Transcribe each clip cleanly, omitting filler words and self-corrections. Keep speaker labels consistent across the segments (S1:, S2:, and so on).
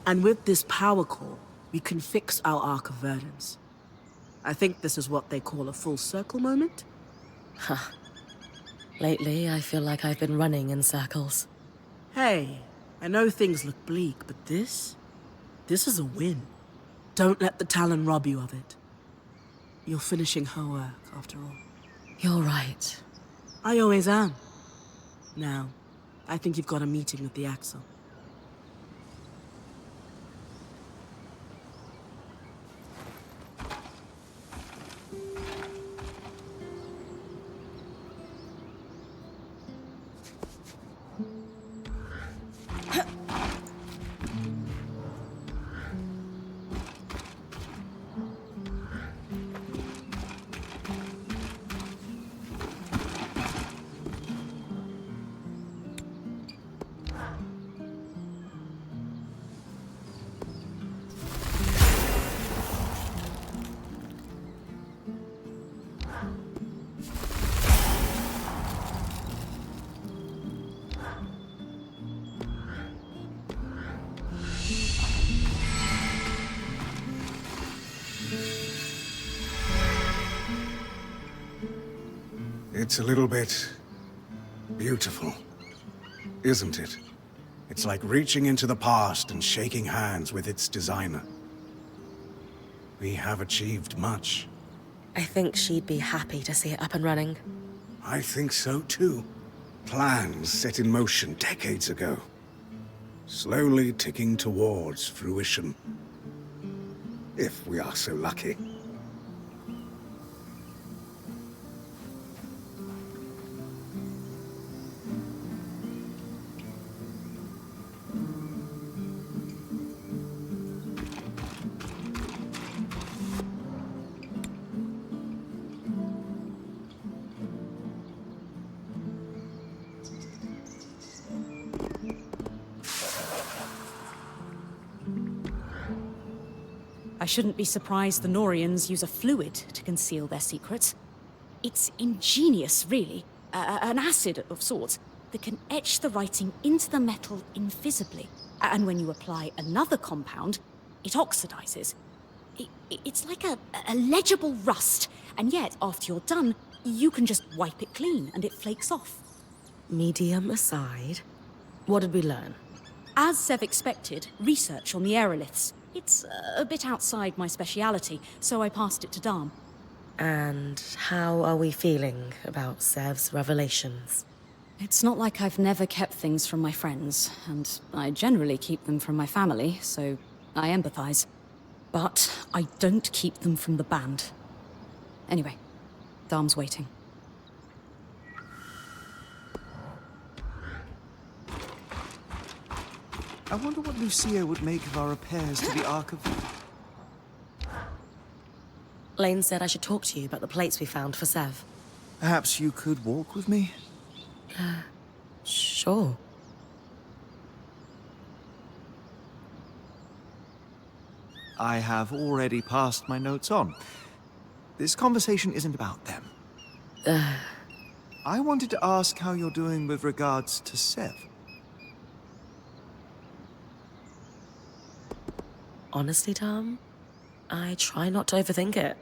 S1: And with this power core, we can fix our arc of verdance. I think this is what they call a full circle moment.
S2: Huh. Lately, I feel like I've been running in circles.
S1: Hey, I know things look bleak, but this is a win. Don't let the Talon rob you of it. You're finishing her work, after all.
S2: You're right.
S1: I always am. Now, I think you've got a meeting with the Axel.
S3: It's a little bit beautiful, isn't it? It's like reaching into the past and shaking hands with its designer. We have achieved much.
S2: I think she'd be happy to see it up and running.
S3: I think so too. Plans set in motion decades ago. Slowly ticking towards fruition. If we are so lucky.
S4: I shouldn't be surprised the Norians use a fluid to conceal their secrets. It's ingenious, really. An acid of sorts that can etch the writing into the metal invisibly. And when you apply another compound, it oxidizes. It's like a legible rust, and yet, after you're done, you can just wipe it clean and it flakes off.
S2: Medium aside, what did we learn?
S4: As Sev expected, research on the aeroliths. It's a bit outside my speciality, so I passed it to Dharm.
S2: And how are we feeling about Sev's revelations?
S4: It's not like I've never kept things from my friends, and I generally keep them from my family, so I empathize. But I don't keep them from the band. Anyway, Dharm's waiting.
S5: I wonder what Lucia would make of our repairs to the Ark of...
S2: Lane said I should talk to you about the plates we found for Sev.
S5: Perhaps you could walk with me?
S2: Sure.
S5: I have already passed my notes on. This conversation isn't about them. I wanted to ask how you're doing with regards to Sev.
S2: Honestly, Tom, I try not to overthink it.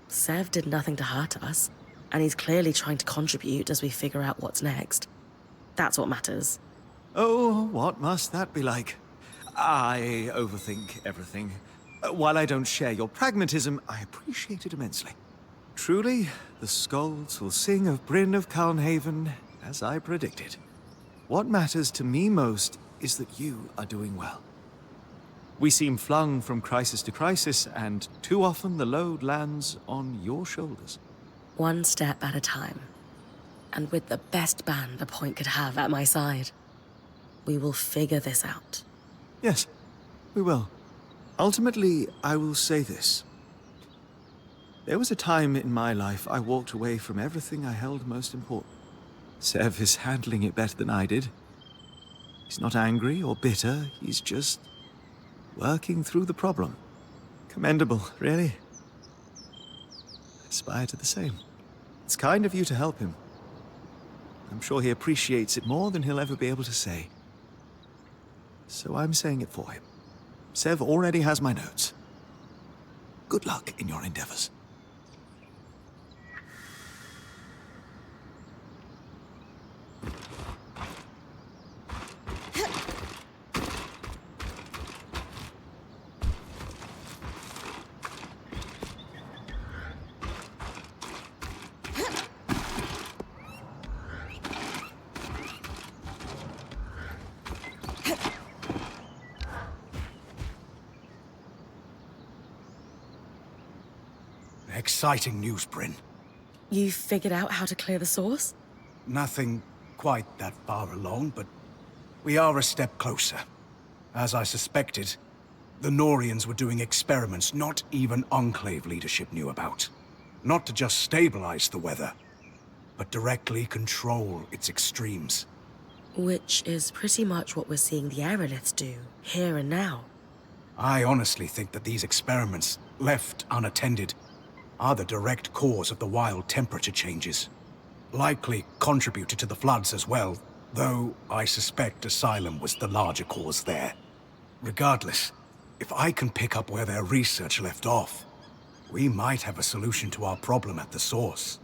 S2: Sev did nothing to hurt us, and he's clearly trying to contribute as we figure out what's next. That's what matters.
S5: Oh, what must that be like? I overthink everything. While I don't share your pragmatism, I appreciate it immensely. Truly, the skalds will sing of Bryn of Calnhaven, as I predicted. What matters to me most is that you are doing well. We seem flung from crisis to crisis, and too often the load lands on your shoulders.
S2: One step at a time. And with the best band a point could have at my side. We will figure this out.
S5: Yes, we will. Ultimately, I will say this. There was a time in my life I walked away from everything I held most important. Sev is handling it better than I did. He's not angry or bitter, he's just working through the problem. Commendable, really. I aspire to the same. It's kind of you to help him. I'm sure he appreciates it more than he'll ever be able to say. So I'm saying it for him. Sev already has my notes. Good luck in your endeavors.
S3: Exciting news, Bryn.
S2: You figured out how to clear the source?
S3: Nothing quite that far along, but we are a step closer. As I suspected, the Norians were doing experiments not even Enclave leadership knew about. Not to just stabilize the weather, but directly control its extremes.
S2: Which is pretty much what we're seeing the aeroliths do, here and now.
S3: I honestly think that these experiments, left unattended, are the direct cause of the wild temperature changes. Likely contributed to the floods as well, though I suspect Asylum was the larger cause there. Regardless, if I can pick up where their research left off, we might have a solution to our problem at the source.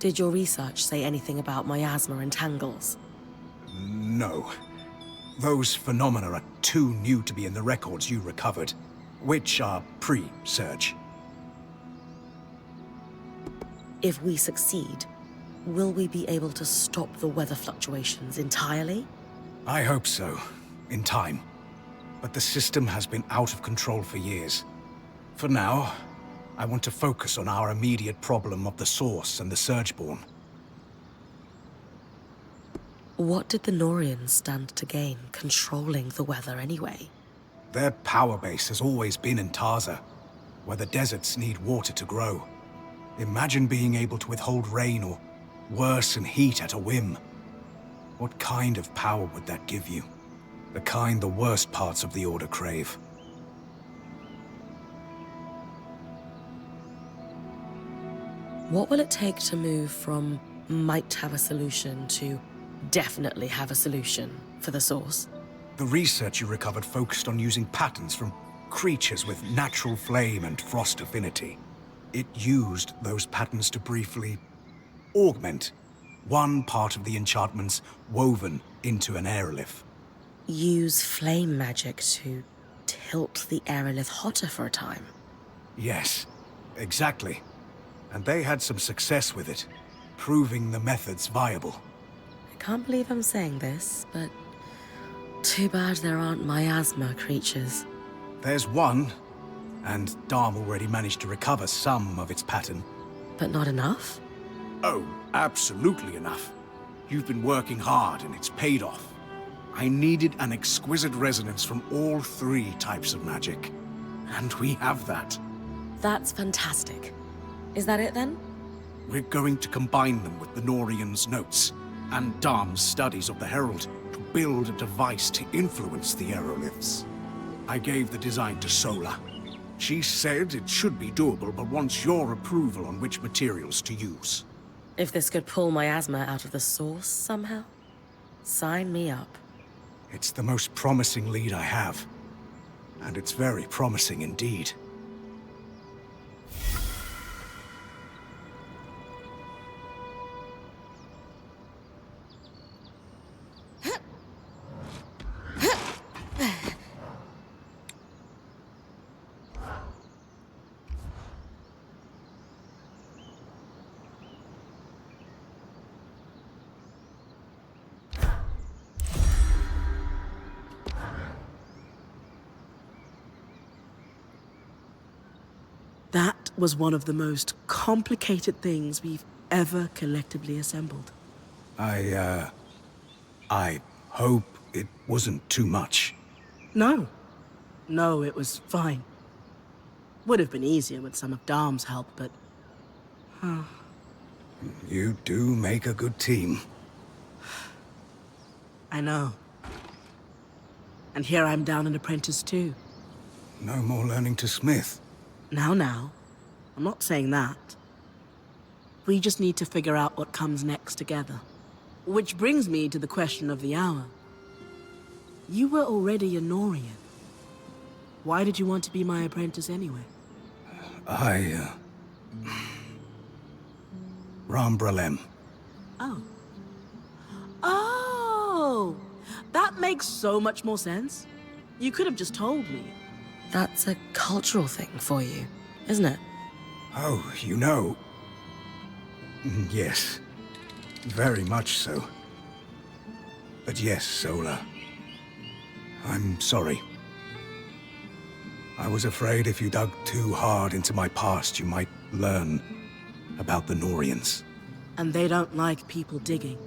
S2: Did your research say anything about miasma and tangles?
S3: No. Those phenomena are too new to be in the records you recovered, which are pre-surge.
S2: If we succeed, will we be able to stop the weather fluctuations entirely?
S3: I hope so, in time. But the system has been out of control for years. For now, I want to focus on our immediate problem of the source and the Surgeborn.
S2: What did the Norians stand to gain controlling the weather anyway?
S3: Their power base has always been in Tarza, where the deserts need water to grow. Imagine being able to withhold rain or worsen heat at a whim. What kind of power would that give you? The kind the worst parts of the Order crave.
S2: What will it take to move from might have a solution to definitely have a solution for the source?
S3: The research you recovered focused on using patterns from creatures with natural flame and frost affinity. It used those patterns to briefly augment one part of the enchantments woven into an aerolith.
S2: Use flame magic to tilt the aerolith hotter for a time?
S3: Yes, exactly. And they had some success with it, proving the methods viable.
S2: I can't believe I'm saying this, but too bad there aren't miasma creatures.
S3: There's one, and Dharm already managed to recover some of its pattern.
S2: But not enough?
S3: Oh, absolutely enough. You've been working hard and it's paid off. I needed an exquisite resonance from all three types of magic. And we have that.
S2: That's fantastic. Is that it then?
S3: We're going to combine them with the Norian's notes and Dharm's studies of the Herald to build a device to influence the aeroliths. I gave the design to Sola. She said it should be doable, but wants your approval on which materials to use.
S2: If this could pull miasma out of the source somehow, sign me up.
S3: It's the most promising lead I have. And it's very promising indeed.
S1: That was one of the most complicated things we've ever collectively assembled.
S3: I hope it wasn't too much.
S1: No. No, it was fine. Would have been easier with some of Dharm's help, but...
S3: You do make a good team.
S1: I know. And here I'm down an apprentice too.
S3: No more learning to smith.
S1: Now. I'm not saying that. We just need to figure out what comes next together. Which brings me to the question of the hour. You were already a Norian. Why did you want to be my apprentice anyway?
S3: Rambralem.
S1: Oh. Oh! That makes so much more sense. You could have just told me.
S2: That's a cultural thing for you, isn't it?
S3: Oh, you know. Yes. Very much so. But yes, Sola. I'm sorry. I was afraid if you dug too hard into my past, you might learn about the Norians.
S1: And they don't like people digging.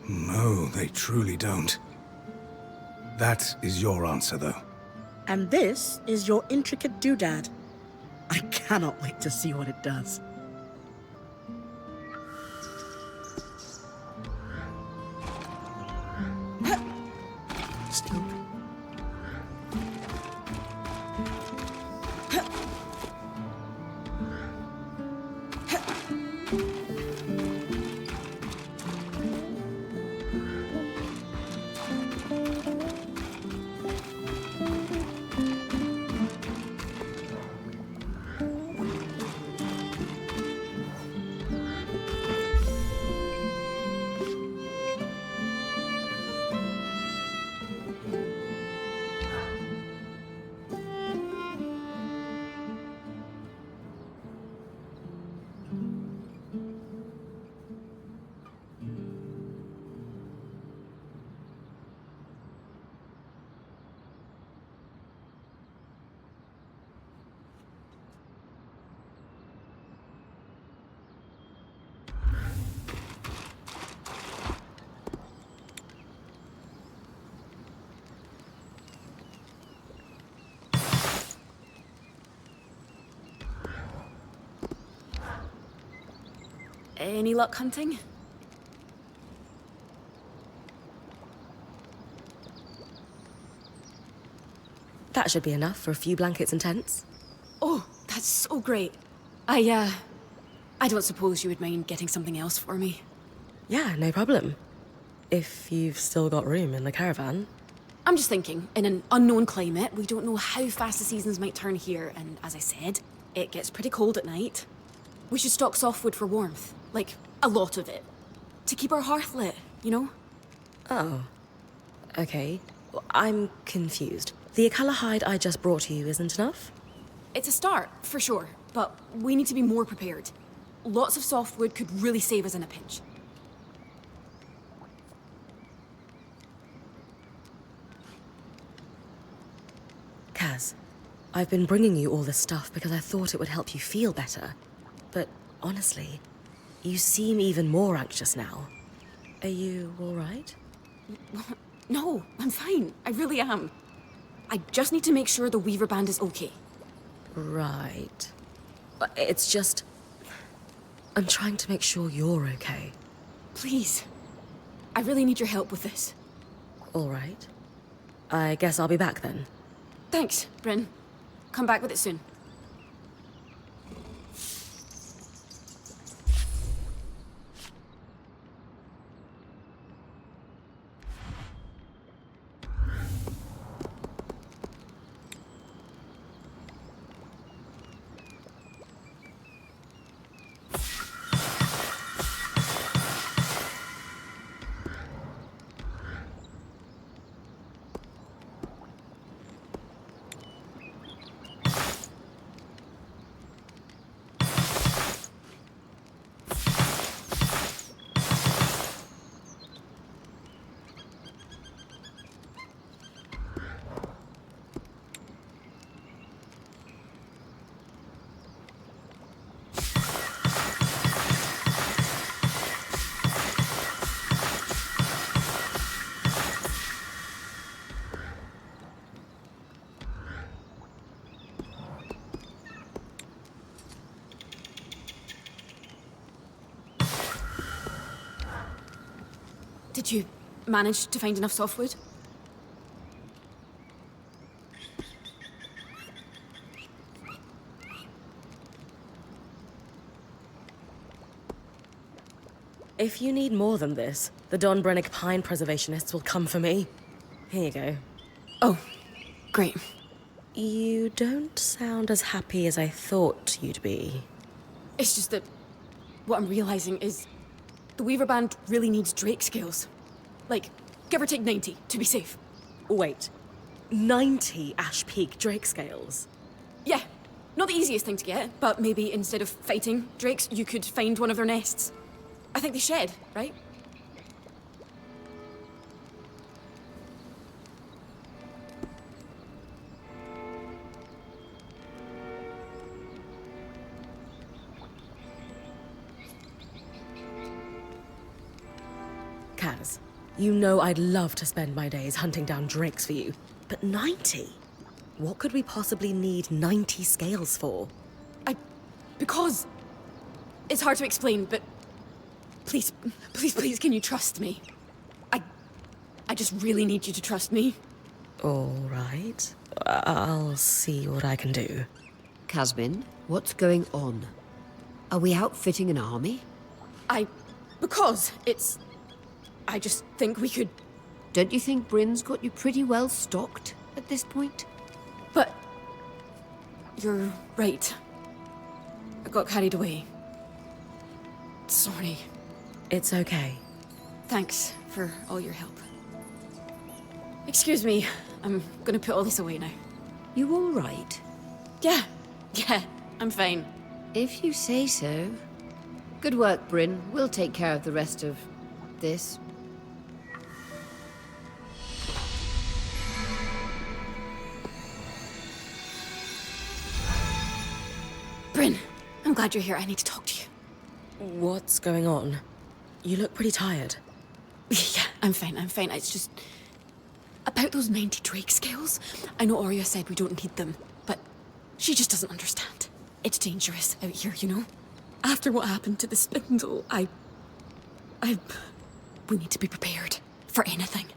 S3: No, they truly don't. That is your answer, though.
S1: And this is your intricate doodad. I cannot wait to see what it does. Still.
S4: Any luck hunting?
S2: That should be enough for a few blankets and tents.
S4: Oh, that's so great. I don't suppose you would mind getting something else for me.
S2: Yeah, no problem. If you've still got room in the caravan.
S4: I'm just thinking, in an unknown climate, we don't know how fast the seasons might turn here, and as I said, it gets pretty cold at night. We should stock softwood for warmth. Like, a lot of it. To keep our hearth lit, you know?
S2: Oh. Okay. Well, I'm confused. The Akala hide I just brought you isn't enough?
S4: It's a start, for sure, but we need to be more prepared. Lots of softwood could really save us in a pinch.
S2: Kaz, I've been bringing you all this stuff because I thought it would help you feel better. But honestly, you seem even more anxious now. Are you all right?
S4: No, I'm fine. I really am. I just need to make sure the Weaver Band is okay.
S2: Right. It's just... I'm trying to make sure you're okay.
S4: Please. I really need your help with this.
S2: All right. I guess I'll be back then.
S4: Thanks, Bryn. Come back with it soon. Did you manage to find enough softwood?
S2: If you need more than this, the Don Brennick Pine preservationists will come for me. Here you go.
S6: Oh, great.
S2: You don't sound as happy as I thought you'd be.
S6: It's just that what I'm realizing is the Weaver Band really needs Drake scales. Like, give or take 90 to be safe.
S2: Wait, 90 Ash Peak Drake scales?
S6: Yeah, not the easiest thing to get, but maybe instead of fighting drakes, you could find one of their nests. I think they shed, right?
S2: Kaz, you know I'd love to spend my days hunting down drakes for you, but 90? What could we possibly need 90 scales for?
S6: Because it's hard to explain, but please, can you trust me? I just really need you to trust me.
S2: All right. I'll see what I can do.
S7: Casbin, what's going on? Are we outfitting an army?
S6: I just think we could...
S7: Don't you think Bryn's got you pretty well stocked at this point?
S6: But... You're right. I got carried away. Sorry.
S2: It's okay.
S6: Thanks for all your help. Excuse me, I'm gonna put all this away now.
S7: You all right?
S6: Yeah, I'm fine.
S7: If you say so. Good work, Bryn. We'll take care of the rest of this.
S6: Bryn, I'm glad you're here. I need to talk to you.
S2: What's going on? You look pretty tired.
S6: Yeah, I'm fine. It's just... About those 90 Drake scales, I know Arya said we don't need them, but she just doesn't understand. It's dangerous out here, you know? After what happened to the spindle, we need to be prepared for anything.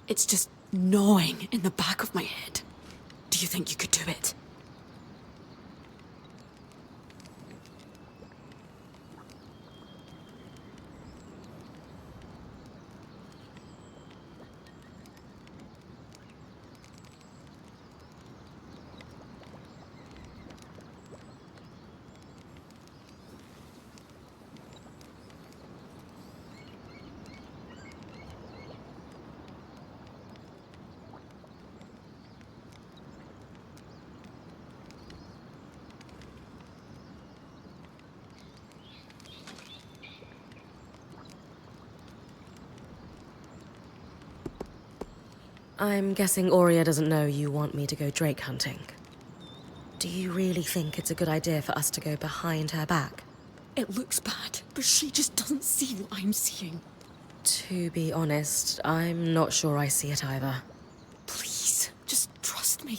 S6: It's just gnawing in the back of my head. Do you think you could do it?
S2: I'm guessing Aurea doesn't know you want me to go drake hunting. Do you really think it's a good idea for us to go behind her back?
S6: It looks bad, but she just doesn't see what I'm seeing.
S2: To be honest, I'm not sure I see it either.
S6: Please, just trust me.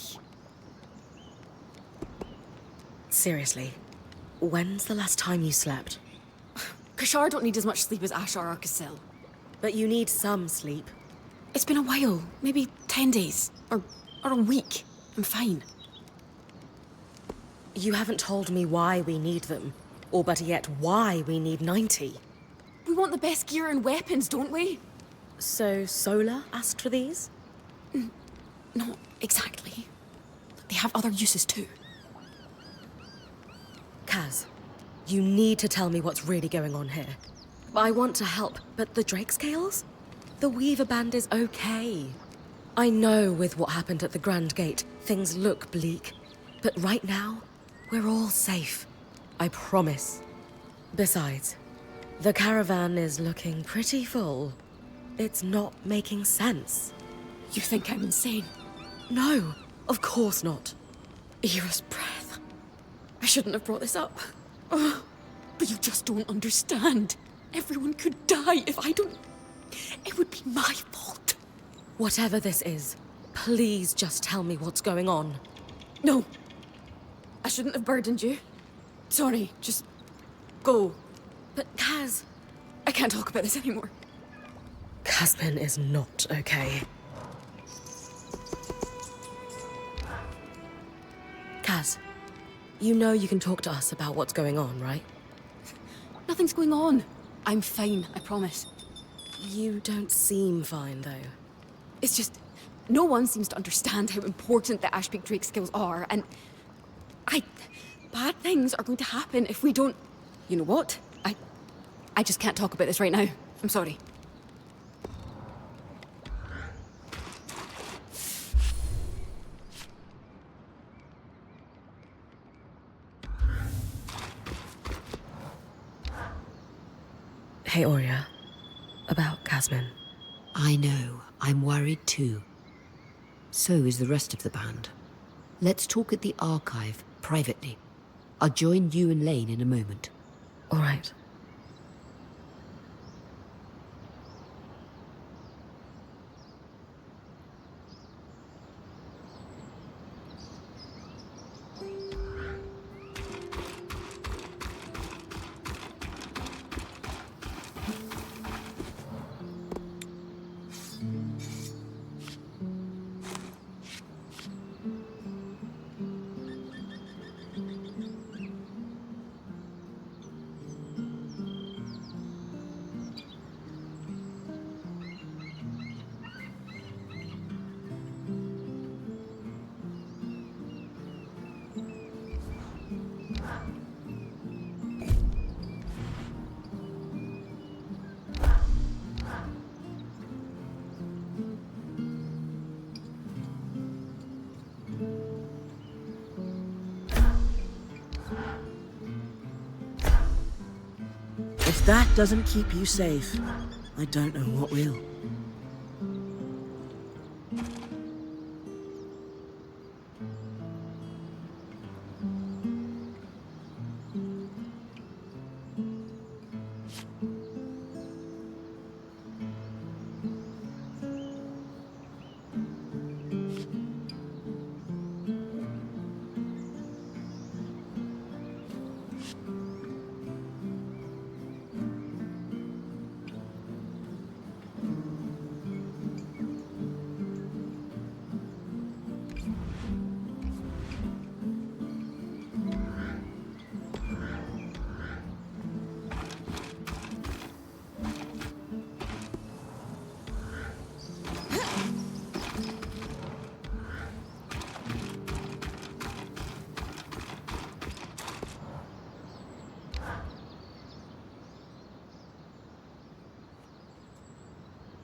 S2: Seriously, when's the last time you slept?
S6: Kashar don't need as much sleep as Ashar or Casil.
S2: But you need some sleep.
S6: It's been a while, maybe 10 days, or a week. I'm fine.
S2: You haven't told me why we need them, or better yet, why we need 90.
S6: We want the best gear and weapons, don't we?
S2: So Sola asked for these?
S6: Not exactly. They have other uses too.
S2: Kaz, you need to tell me what's really going on here. I want to help, but the Drake scales? The Weaver Band is okay. I know with what happened at the Grand Gate, things look bleak. But right now, we're all safe. I promise. Besides, the caravan is looking pretty full. It's not making sense.
S6: You think I'm insane?
S2: No, of course not.
S6: Era's breath. I shouldn't have brought this up. Oh, but you just don't understand. Everyone could die if I don't... It would be my fault.
S2: Whatever this is, please just tell me what's going on.
S6: No. I shouldn't have burdened you. Sorry, just go.
S2: But Kaz...
S6: I can't talk about this anymore.
S2: Casbin is not okay. Kaz, you know you can talk to us about what's going on, right?
S6: Nothing's going on. I'm fine, I promise.
S2: You don't seem fine, though.
S6: It's just... No one seems to understand how important the Ashpeak Drake skills are, and bad things are going to happen if we don't... You know what? I just can't talk about this right now. I'm sorry.
S2: Hey, Aurea. About Casmin.
S7: I know. I'm worried too. So is the rest of the band. Let's talk at the archive, privately. I'll join you and Lane in a moment.
S2: All right.
S1: If that doesn't keep you safe, I don't know what will.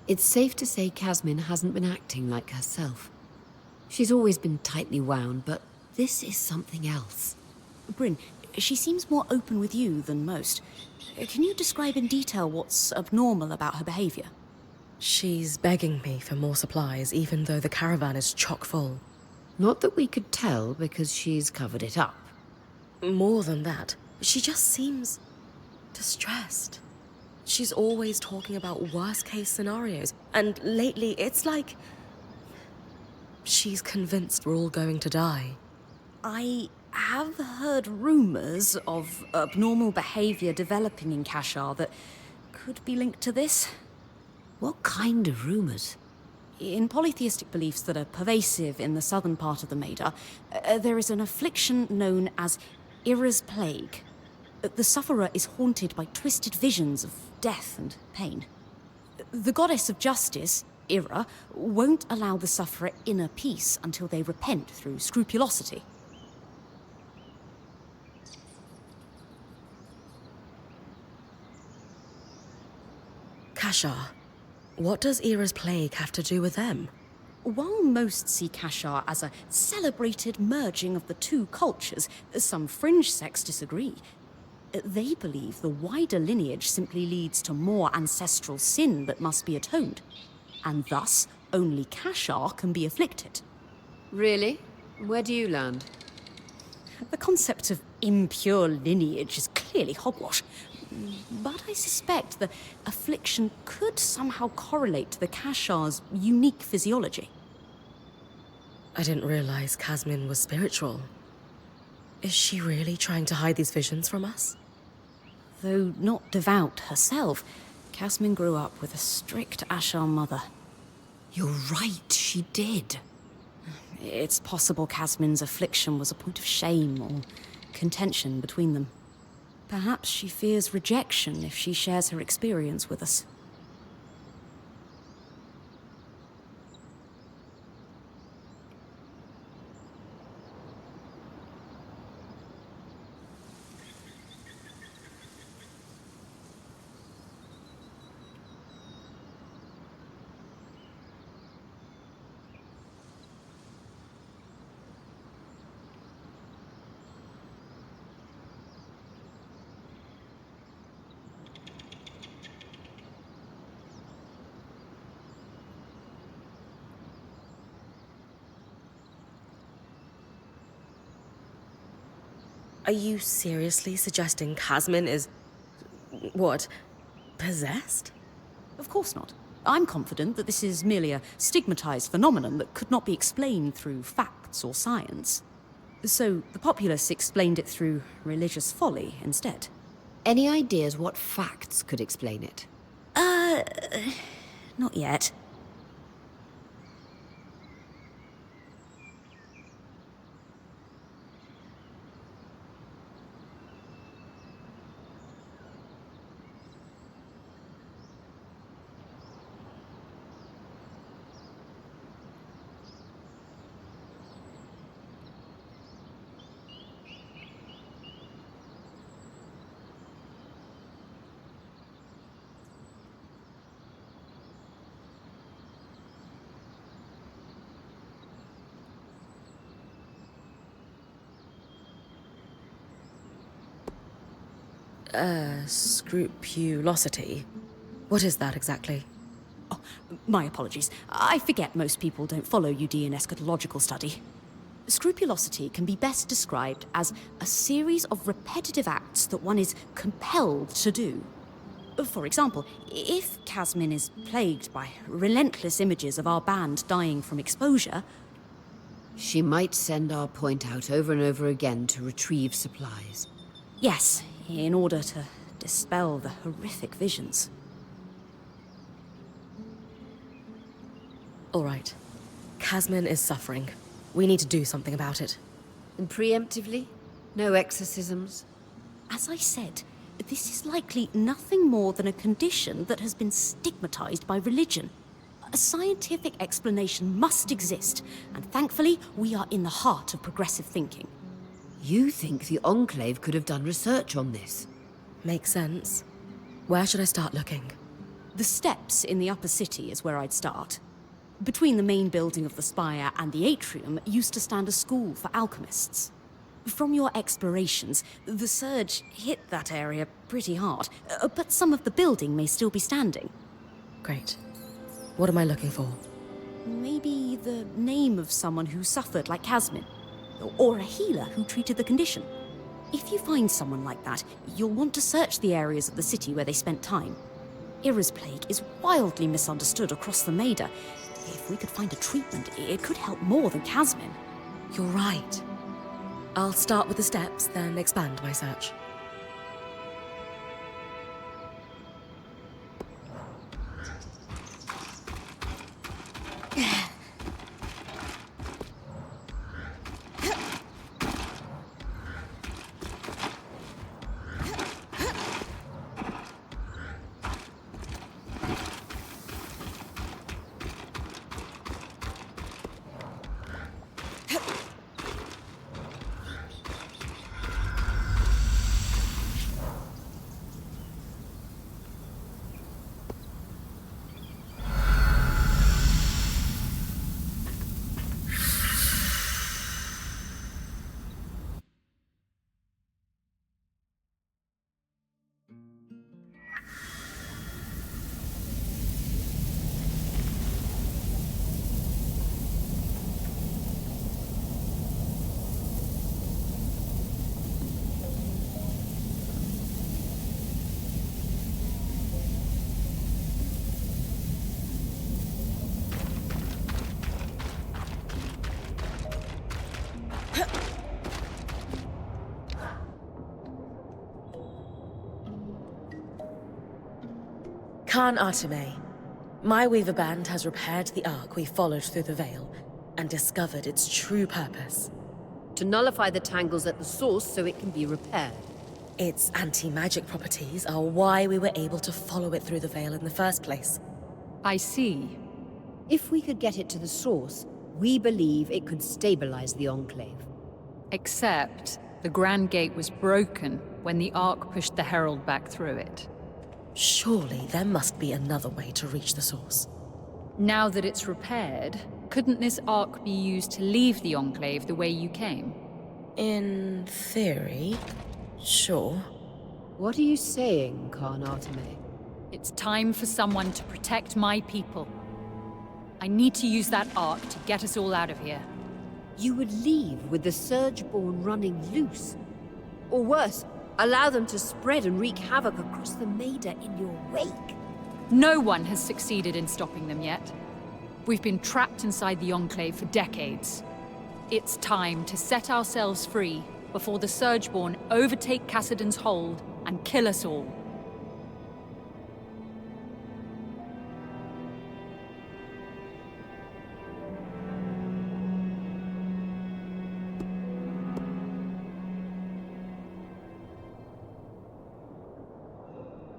S7: It's safe to say Casmin hasn't been acting like herself. She's always been tightly wound, but this is something else.
S4: Bryn, she seems more open with you than most. Can you describe in detail what's abnormal about her behavior?
S2: She's begging me for more supplies, even though the caravan is chock full.
S7: Not that we could tell, because she's covered it up.
S2: More than that, she just seems distressed. She's always talking about worst-case scenarios, and lately it's like she's convinced we're all going to die.
S4: I have heard rumors of abnormal behavior developing in Kashar that could be linked to this.
S7: What kind of rumors?
S4: In polytheistic beliefs that are pervasive in the southern part of the Maida, there is an affliction known as Ira's Plague. The sufferer is haunted by twisted visions of death and pain. The goddess of justice, Ira, won't allow the sufferer inner peace until they repent through scrupulosity.
S2: Kashar, what does Ira's plague have to do with them?
S4: While most see Kashar as a celebrated merging of the two cultures, some fringe sects disagree. They believe the wider lineage simply leads to more ancestral sin that must be atoned, and thus only Kashar can be afflicted.
S7: Really? Where do you land?
S4: The concept of impure lineage is clearly hogwash, but I suspect the affliction could somehow correlate to the Kashar's unique physiology.
S2: I didn't realize Casmin was spiritual. Is she really trying to hide these visions from us?
S4: Though not devout herself, Casmin grew up with a strict Ashar mother.
S7: You're right, she did.
S4: It's possible Casmin's affliction was a point of shame or contention between them. Perhaps she fears rejection if she shares her experience with us.
S2: Are you seriously suggesting Casmin is... what? Possessed?
S4: Of course not. I'm confident that this is merely a stigmatized phenomenon that could not be explained through facts or science. So the populace explained it through religious folly instead.
S7: Any ideas what facts could explain it?
S4: Not yet.
S2: Scrupulosity? What is that exactly?
S4: Oh, my apologies. I forget most people don't follow UD in eschatological study. Scrupulosity can be best described as a series of repetitive acts that one is compelled to do. For example, if Casmin is plagued by relentless images of our band dying from exposure...
S7: She might send our point out over and over again to retrieve supplies.
S4: Yes, in order to dispel the horrific visions.
S2: All right. Casmin is suffering. We need to do something about it.
S7: And preemptively? No exorcisms?
S4: As I said, this is likely nothing more than a condition that has been stigmatized by religion. A scientific explanation must exist, and thankfully, we are in the heart of progressive thinking.
S7: You think the Enclave could have done research on this?
S2: Makes sense. Where should I start looking?
S4: The steps in the upper city is where I'd start. Between the main building of the spire and the atrium used to stand a school for alchemists. From your explorations, the surge hit that area pretty hard, but some of the building may still be standing.
S2: Great. What am I looking for?
S4: Maybe the name of someone who suffered like Casmin, or a healer who treated the condition. If you find someone like that, you'll want to search the areas of the city where they spent time. Ira's plague is wildly misunderstood across the Maida. If we could find a treatment, it could help more than Casmin.
S2: You're right. I'll start with the steps, then expand my search. Khan Arteme, my Weaver band has repaired the arc we followed through the Veil and discovered its true purpose.
S7: To nullify the tangles at the source so it can be repaired.
S2: Its anti-magic properties are why we were able to follow it through the Veil in the first place.
S8: I see.
S7: If we could get it to the source, we believe it could stabilize the Enclave.
S8: Except the Grand Gate was broken when the Ark pushed the Herald back through it.
S2: Surely there must be another way to reach the source.
S8: Now that it's repaired, couldn't this Ark be used to leave the Enclave the way you came?
S2: In theory, sure.
S7: What are you saying, Khan Arteme?
S8: It's time for someone to protect my people. I need to use that Ark to get us all out of here.
S7: You would leave with the Surgeborn running loose. Or worse, allow them to spread and wreak havoc across the Maida in your wake.
S8: No one has succeeded in stopping them yet. We've been trapped inside the Enclave for decades. It's time to set ourselves free before the Surgeborn overtake Cassidon's hold and kill us all.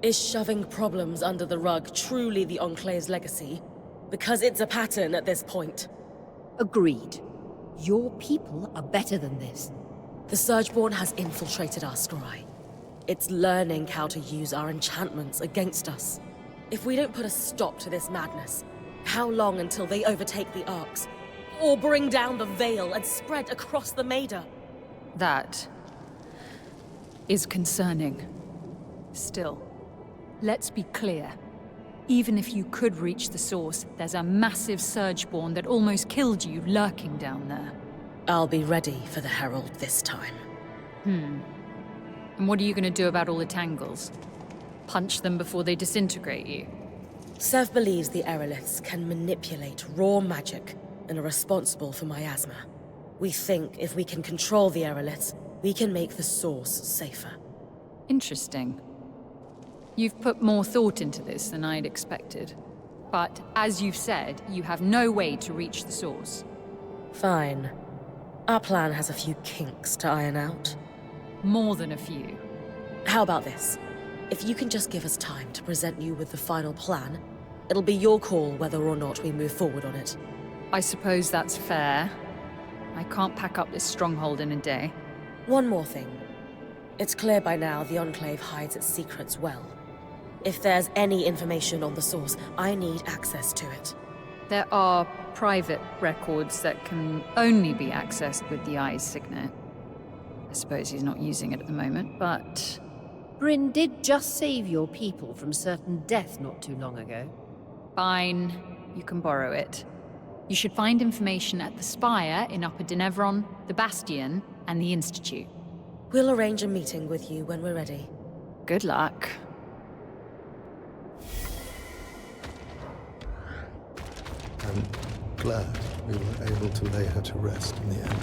S2: Is shoving problems under the rug truly the Enclave's legacy? Because it's a pattern at this point.
S7: Agreed. Your people are better than this.
S2: The Surgeborn has infiltrated our scry. It's learning how to use our enchantments against us. If we don't put a stop to this madness, how long until they overtake the Arcs? Or bring down the Veil and spread across the Maida?
S8: That is concerning. Still, let's be clear. Even if you could reach the source, there's a massive Surgeborn that almost killed you lurking down there.
S2: I'll be ready for the Herald this time.
S8: And what are you going to do about all the Tangles? Punch them before they disintegrate you?
S2: Sev believes the Aeroliths can manipulate raw magic and are responsible for miasma. We think if we can control the Aeroliths, we can make the source safer.
S8: Interesting. You've put more thought into this than I'd expected. But, as you've said, you have no way to reach the source.
S2: Fine. Our plan has a few kinks to iron out.
S8: More than a few.
S2: How about this? If you can just give us time to present you with the final plan, it'll be your call whether or not we move forward on it.
S8: I suppose that's fair. I can't pack up this stronghold in a day.
S2: One more thing. It's clear by now the Enclave hides its secrets well. If there's any information on the source, I need access to it.
S8: There are private records that can only be accessed with the Eye's signet. I suppose he's not using it at the moment, but...
S7: Bryn did just save your people from certain death not too long ago.
S8: Fine. You can borrow it. You should find information at the Spire in Upper Denevron, the Bastion, and the Institute.
S2: We'll arrange a meeting with you when we're ready.
S8: Good luck.
S9: I'm glad we were able to lay her to rest in the end.